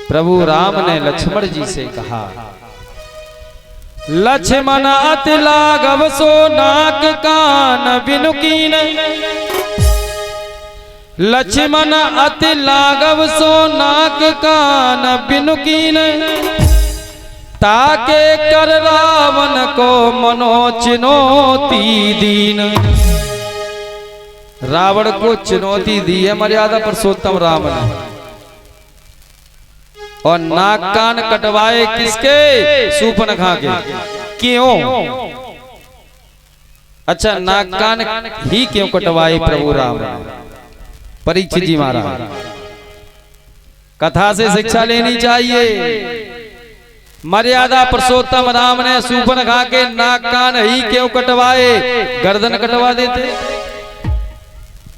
प्रभु राम ने लक्ष्मण जी से कहा, लक्ष्मण अति लाघव सो नाक कान बिनु कीन। लक्ष्मण अति लाघव सो नाक कान बिनु कीन। ताके कर रावण को मनो चुनौती दीन। रावण को चुनौती दी है मर्यादा पुरुषोत्तम राम ने। और नाक कान कटवाए किसके? शूर्पणखा के। क्यों? अच्छा, नाक कान ही क्यों कटवाए प्रभु राम? परीक्षित जी महाराज, कथा से शिक्षा लेनी चाहिए। मर्यादा पुरुषोत्तम राम ने शूर्पणखा के नाक कान ही क्यों कटवाए? गर्दन कटवा देते,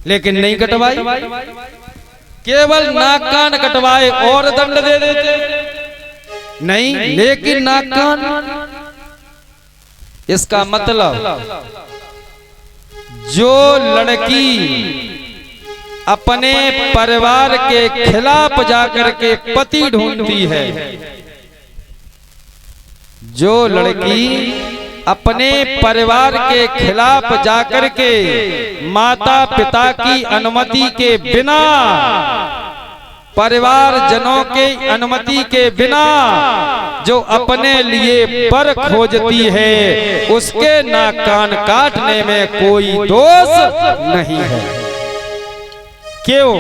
लेकिन नहीं कटवाई। केवल नाक कान कटवाए और दंड दे देते, नहीं, लेकिन नाक कान। इसका मतलब जो लड़की अपने परिवार के खिलाफ जाकर के पति ढूंढती है, जो लड़की अपने परिवार के खिलाफ जाकर के माता पिता की अनुमति के बिना, परिवार जनों के अनुमति के बिना जो अपने लिए वर खोजती है, उसके नाक कान काटने में कोई दोष नहीं है। क्यों?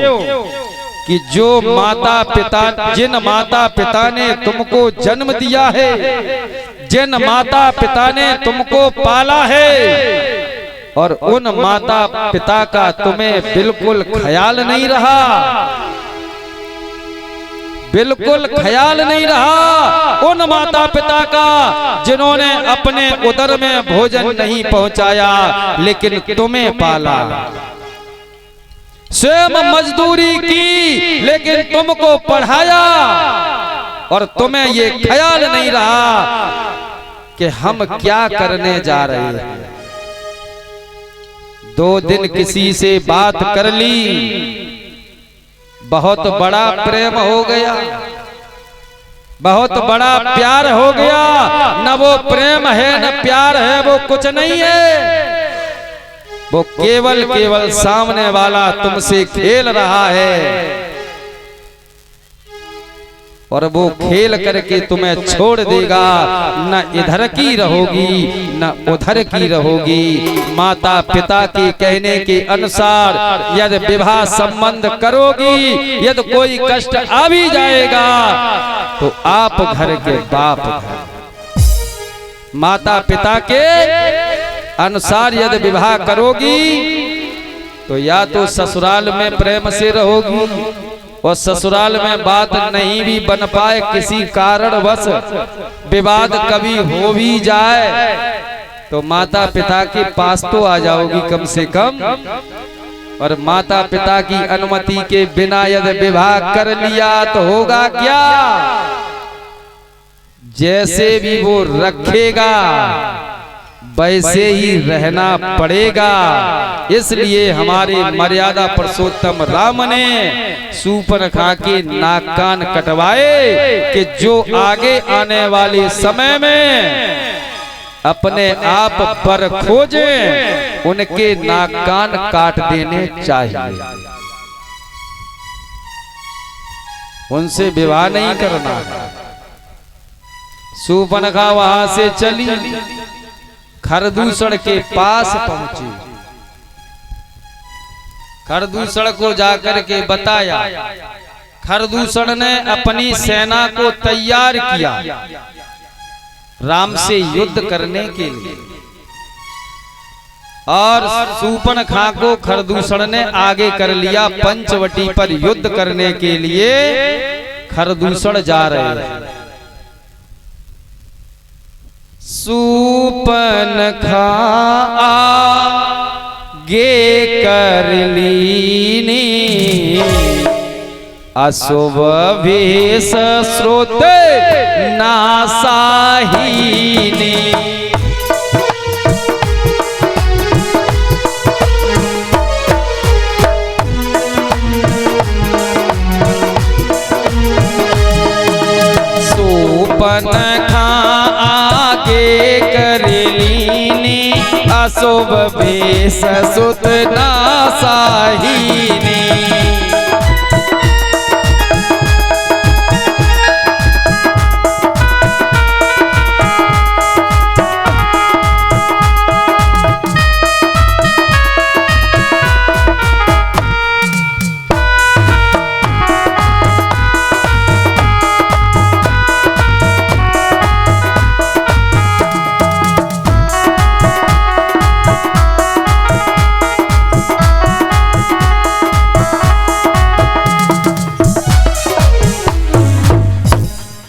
कि जो माता पिता, जिन माता पिता ने तुमको जन्म दिया है, जिन माता पिता ने तुमको पाला है, और उन माता पिता का तुम्हें बिल्कुल ख्याल नहीं रहा, बिल्कुल ख्याल नहीं रहा उन माता पिता का जिन्होंने अपने उदर में भोजन नहीं पहुंचाया, लेकिन तुम्हें पाला, स्वयं मजदूरी की, लेकिन तुमको पढ़ाया, और तुम्हें ये ख्याल नहीं रहा कि हम क्या करने जा रहे हैं। 2 दिन किसी से बात कर ली, बहुत बड़ा प्रेम हो गया, बहुत बड़ा प्यार हो गया। न वो प्रेम है न प्यार है, वो कुछ नहीं है। वो केवल सामने वाला तुमसे खेल रहा है, और वो खेल करके तुम्हें छोड़ देगा। न इधर की रहोगी न उधर की रहोगी। माता पिता के कहने के अनुसार यदि विवाह संबंध करोगी, यदि कोई कष्ट आ भी जाएगा तो आप घर के बाप घर, माता पिता के अनुसार यदि विवाह करोगी तो या तो ससुराल में प्रेम से रहोगी, और ससुराल में बात नहीं भी बन पाए, किसी कारणवश विवाद कभी हो भी जाए, तो माता पिता के पास तो आ जाओगी कम से कम। और माता पिता की अनुमति के बिना यदि विवाह कर लिया तो होगा क्या? जैसे भी वो रखेगा वैसे ही रहना पड़ेगा। इसलिए हमारे मर्यादा पुरुषोत्तम राम ने शूर्पणखा के नाक कान कटवाए कि जो आगे आने वाले समय में अपने आप पर खोजे, उनके नाक कान काट देने चाहिए, उनसे विवाह नहीं करना। शूर्पणखा वहां से चली, खरदूषण के पास पहुंची। खरदूषण को जाकर के बताया। खरदूषण ने अपनी सेना को तैयार किया राम से युद्ध करने के लिए, और शूर्पणखा को खरदूषण ने आगे कर लिया। पंचवटी पर युद्ध करने के लिए खरदूषण जा रहे हैं। शूर्पणखा आगे कर लीनी, अशुभ वेश श्रोते नासाहीनी। सुपन खा आगे करेलीनी अशुभ भेष सुत नासाहीनी।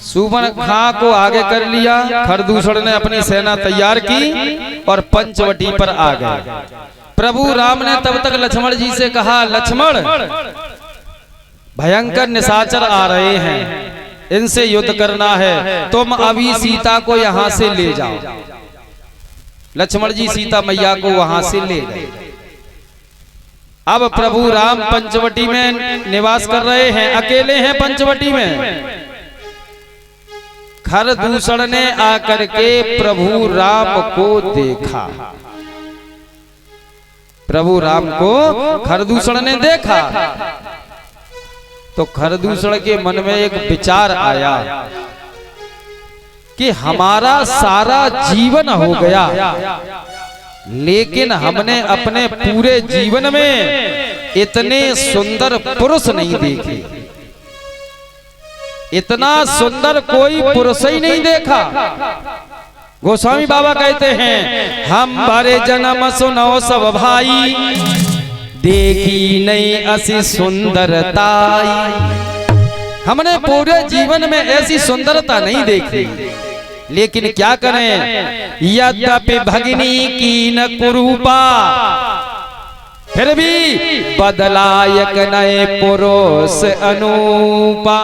सूर्पनखा को आगे कर लिया, खरदूषण ने अपनी सेना तैयार की और पंचवटी पर आ गए। प्रभु राम ने तब तक लक्ष्मण जी से कहा, लक्ष्मण भयंकर निशाचर आ रहे हैं, इनसे युद्ध करना है, तुम अभी सीता को यहाँ से ले जाओ। लक्ष्मण जी सीता मैया को वहां से ले गए। अब प्रभु राम पंचवटी में निवास कर रहे हैं, अकेले हैं पंचवटी में। खरदूषण ने आकर के प्रभु राम को देखा। प्रभु राम को खरदूषण ने देखा तो खरदूषण के मन में एक विचार आया कि हमारा सारा जीवन हो गया, लेकिन हमने अपने पूरे जीवन में इतने सुंदर पुरुष नहीं देखे, इतना सुंदर कोई पुरुष ही नहीं देखा। गोस्वामी बाबा कहते हैं, हम भरे जन्म सुनो सब भाई, देखी नहीं ऐसी सुंदरताई। हमने पूरे जीवन में ऐसी सुंदरता नहीं देखी, लेकिन क्या करें, यद्यपि भगिनी की न कुरूपा, फिर भी बदलायक नए पुरुष अनूपा।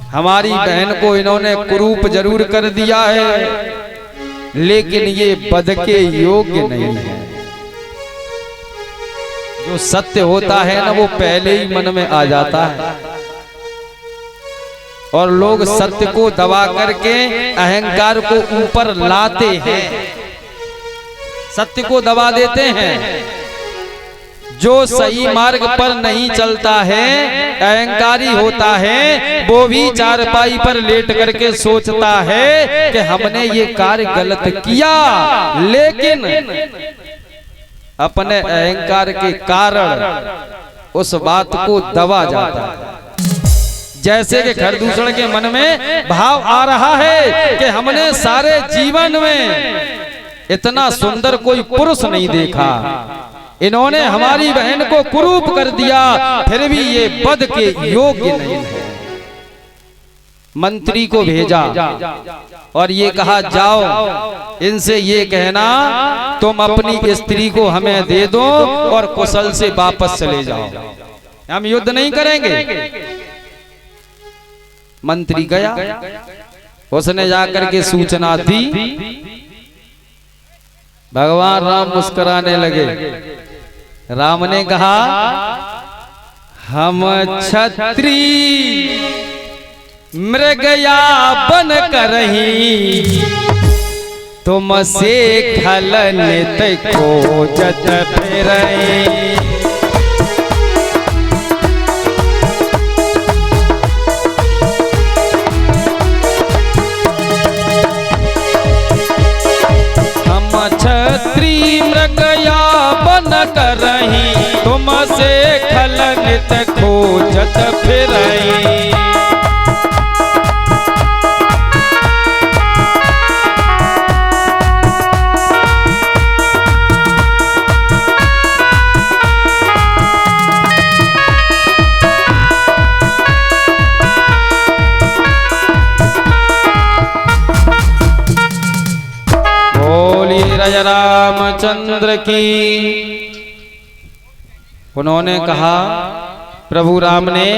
हमारी बहन को इन्होंने कुरूप जरूर कर दिया है, लेकिन ये बद के योग्य नहीं है। जो सत्य होता है ना, वो पहले ही मन में आ जाता है, और लोग सत्य को दबा करके अहंकार को ऊपर लाते हैं, सत्य को दबा देते हैं। जो सही मार्ग पर नहीं चलता है, अहंकारी होता है, वो भी चारपाई पर लेट करके सोचता है कि हमने ये कार्य गलत किया, लेकिन अपने अहंकार के कारण उस बात को दबा जाता है। जैसे कि खरदूषण के मन में भाव आ रहा है कि हमने सारे जीवन में इतना सुंदर कोई पुरुष नहीं देखा, इन्होंने हमारी बहन को कुरूप कर दिया, फिर भी ये बद के योग्य नहीं है। मंत्री को भेजा और ये कहा, जाओ इनसे ये कहना तुम अपनी स्त्री को हमें दे दो और कुशल से वापस चले जाओ, हम युद्ध नहीं करेंगे। मंत्री गया, उसने जाकर के सूचना दी। भगवान राम मुस्कुराने लगे। राम ने कहा, हम क्षत्रिय मृगया बन करही, तुमसे खल नित खोजत फिरहि। क्षत्रिय मृगया बन करही, तुमसे खल नित खोजत फिरहि। रामचंद्र की। उन्होंने कहा, प्रभु राम ने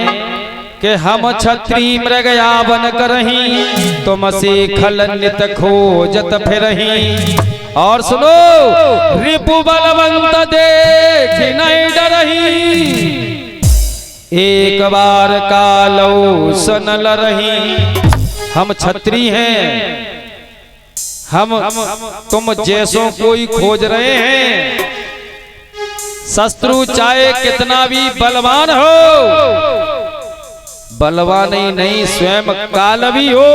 कि हम क्षत्रिय मृगया बन करही, तुमसे खल नित खोजत फिरही। और सुनो, रिपु बलवंत देख नहीं डरही, एक बार कालो सुन लरही। हम क्षत्रिय हैं, हम तुम जैसों कोई खोज रहे हैं। शत्रु चाहे कितना भी बलवान हो, बलवान ही नहीं स्वयं काल भी हो,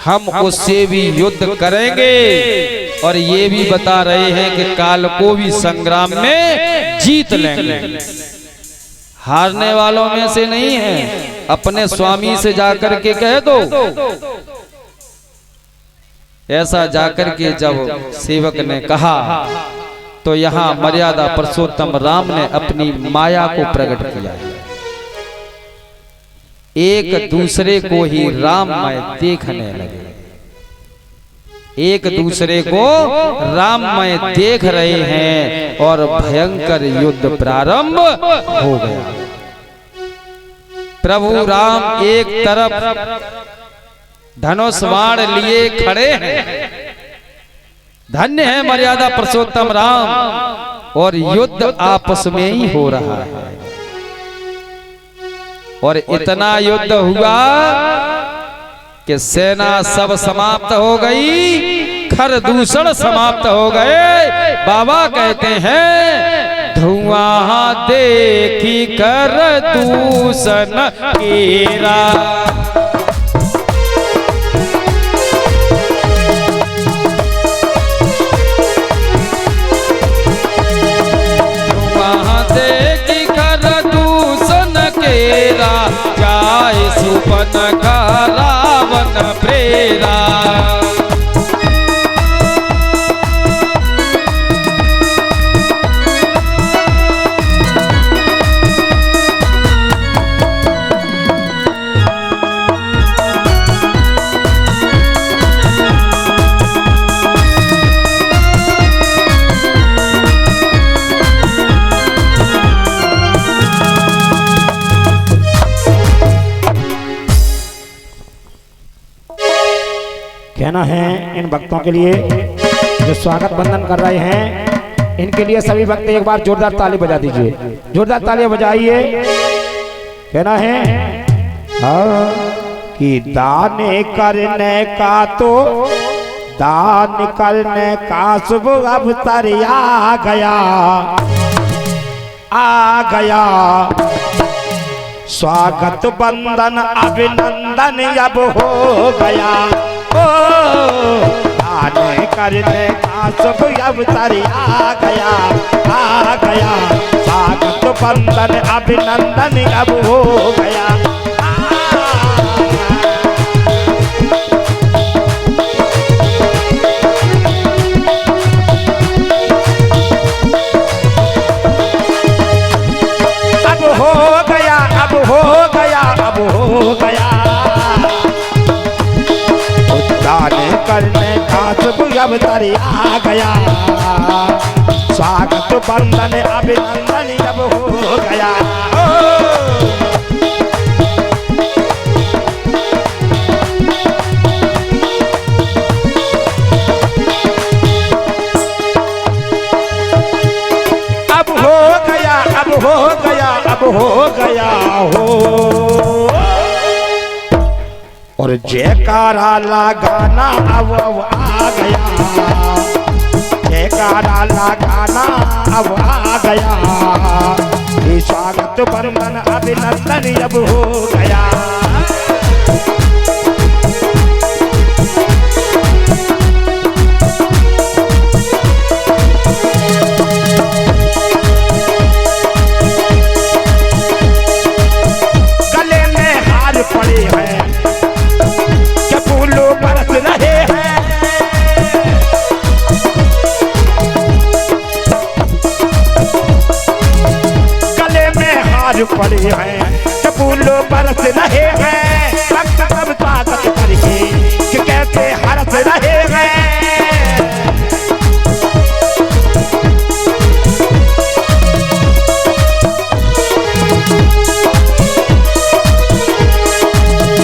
हम उससे भी युद्ध करेंगे। और ये भी बता रहे हैं कि काल को भी संग्राम में जीत लेंगे। हारने वालों में से नहीं है। अपने स्वामी से जाकर के कह दो। ऐसा जाकर के जब सेवक ने कहा तो यहाँ मर्यादा पुरुषोत्तम राम ने अपनी माया को प्रकट किया। एक दूसरे को ही राममय देखने लगे, एक दूसरे को राममय देख रहे हैं और भयंकर युद्ध प्रारंभ हो गया। प्रभु राम एक तरफ धनुष बाण लिए खड़े हैं, धन्य है मर्यादा पुरुषोत्तम राम, और युद्ध आपस में ही हो रहा है। और इतना युद्ध हुआ कि सेना सब समाप्त हो गई, खर दूषण समाप्त हो गए। बाबा कहते हैं धुआं देखी कर दूषण केरा, धुआं देखी कर दूषण केरा, जाए सुपन का रावण प्रेरा। कहना है इन भक्तों के लिए जो स्वागत बंदन कर रहे हैं, इनके लिए सभी भक्त एक बार जोरदार ताली बजा दीजिए, जोरदार तालियां बजाइए। कहना है कि दान करने का तो दान करने का शुभ अवसर आ गया, आ गया। स्वागत बंदन अभिनंदन अब हो गया। दान करने का शुभ अवसर आ गया, आ गया। स्वागत बंदन अभिनंदन अब हो गया। अब हो गया, अब हो गया, अब हो गया। दान करने का शुभ अवसर आ गया। स्वागत बंदन अभिनंदन अब हो गया। अब हो गया, अब हो गया, अब हो गया हो। और जयकारा लगाना अब आ गया, जयकारा लगाना अब आ गया। ये स्वागत बंदन अभिनंदन अब हो गया। गले में हार पड़े हैं, बरस रहे हैं। गले में हार पड़े हैं, फूलों बरस रहे हैं। भक्त सब स्वागत करके कि कैसे हरस रहे हैं।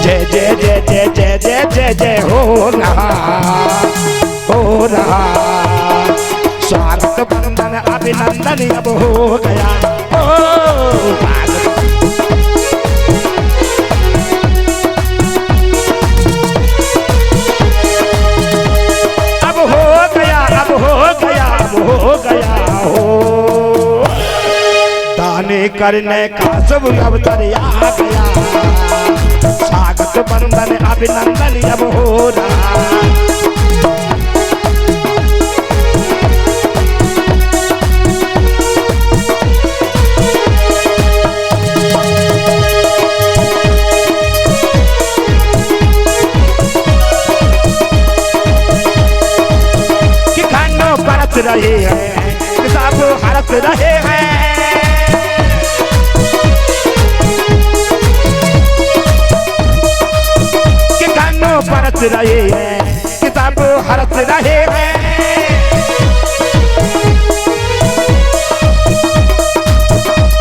जय जय जय जय जय जय जय जय हो रहा, हो रहा। स्वागत बंदन अभिनंदन अब हो गया। करने का शुभ अवसर आ गया, स्वागत बंदन अभिनंदन अब हो रहा। कि खानो बरस रहे हैं, सब हरस रहे हैं, बरस रहे हैं, किताब हरस रहे हैं।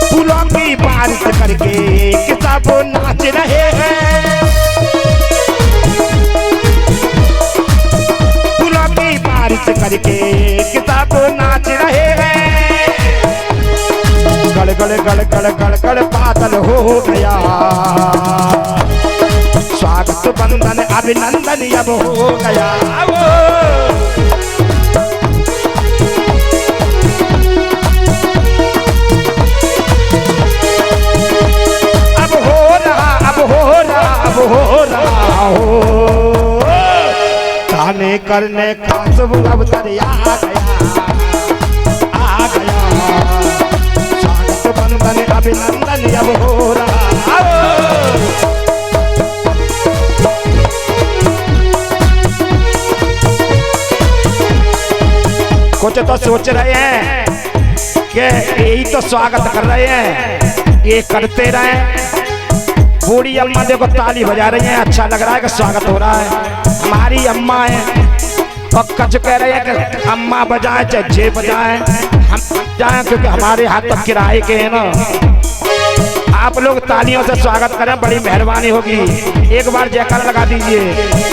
फूलों की बारिश करके किताब नाच रहे हैं, फूलों की बारिश करके किताब नाच रहे हैं। गड़ गड़ गड़ गड़ गड़ गड़ बादल हो गया, स्वागत बंदन अभिनंदन अब हो गया। अब हो रहा, अब हो रहा, अब हो रहा हो, गाने करने का शुभ अवसर आ गया, आ गया। स्वागत बंदन अभिनंदन अब हो रहा। कुछ तो सोच रहे हैं कि यही तो स्वागत कर रहे हैं, ये करते रहे। बूढ़ी अम्मा देखो ताली बजा रही हैं, अच्छा लग रहा है कि स्वागत हो रहा है। हमारी अम्मा है और कच कह रहे हैं कि अम्मा बजाएं चाहे जे बजाएं, हम जाएं क्योंकि हमारे हाथ तक किराए के हैं ना। आप लोग तालियों से स्वागत करें, बड़ी मेहरबानी होगी। एक बार जयकारा लगा दीजिए,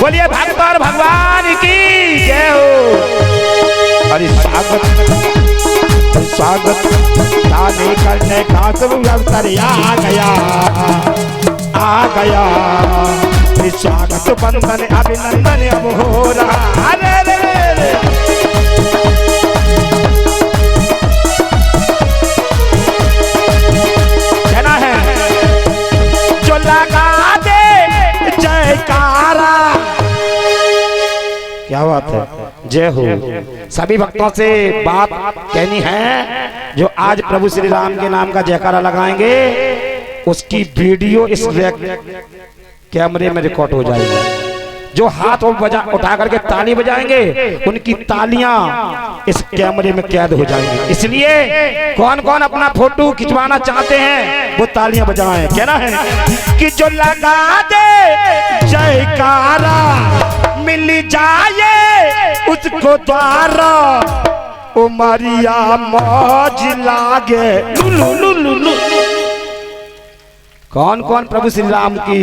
बोलिए भक्त और भगवान की जय हो। अरे स्वागत गाने करने का शुभ अवसर आ गया, आ गया। स्वागत बंदन अभिनंदन अब हो रहा। अरे रे रे कहना है जो लगा दे जयकारा। क्या बात है, जय हो। सभी भक्तों से बात कहनी है, जो आज प्रभु श्री राम के नाम का जयकारा लगाएंगे उसकी वीडियो इस कैमरे में रिकॉर्ड हो जाएगी। जो हाथ उठा करके ताली बजाएंगे उनकी तालियां इस कैमरे में कैद हो जाएंगी। इसलिए कौन कौन अपना फोटो खिंचवाना चाहते हैं वो तालियां बजाएं। कहना है कि जो लगा दे जयकारा मिल जाए उसको द्वारा, उमरिया मौज लागे लुलु लुलु लुलु। कौन कौन प्रभु श्री राम की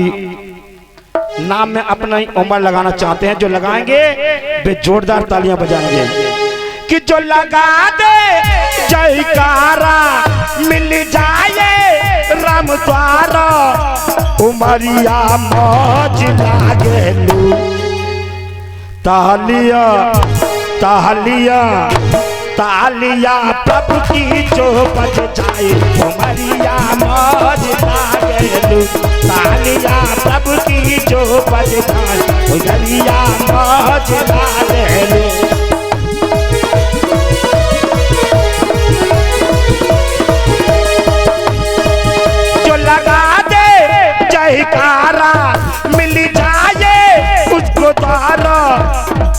नाम में अपना ही उमर लगाना चाहते हैं? जो लगाएंगे वे जोरदार तालियां बजाएंगे कि जो लगा दे जयकारा मिल जाए राम द्वारा, उमरिया मौज लागे लू। तालिया तालिया तालिया प्रभु की जो बज जाए, उमरिया मौज लागेलू। तालिया प्रभु की जो बज जाए, उमरिया मौज लागेलू। जो लगा दे जयकारा मिल जाए उसको द्वारा,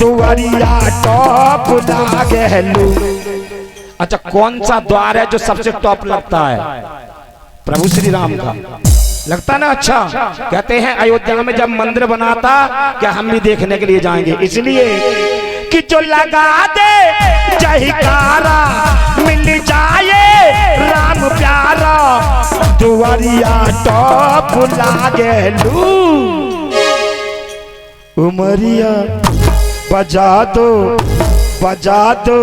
दुआरिया टॉप लागेलू। अच्छा, कौन सा द्वार है जो सबसे टॉप लगता है? प्रभु श्री राम का लगता ना। अच्छा, कहते हैं अयोध्या में जब मंदिर बनाता क्या हम भी देखने के लिए जाएंगे। इसलिए कि जो लगा दे जयकारा मिल जाए राम प्यारा, दुआरिया टॉप लागेलू। उमरिया बजा दो बजा दो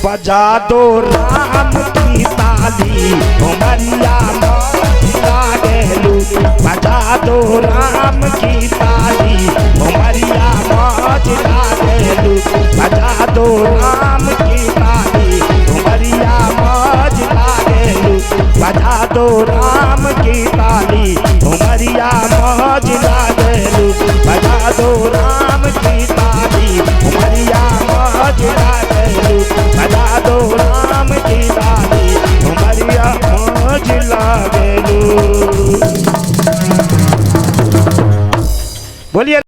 बजा दो राम की ताली, उमरिया मौज लागेलू। बजा दो राम की ताली, उमरिया मौज लागेलू। बजा दो राम की ताली, उमरिया मौज लागेलू। बजा दो दो राम की ताली उमरिया मौज लागलू बजा दो राम की ताली उमरिया मौज लागलू बजा दो राम की ताली उमरिया मौज लागलू। बोलिए।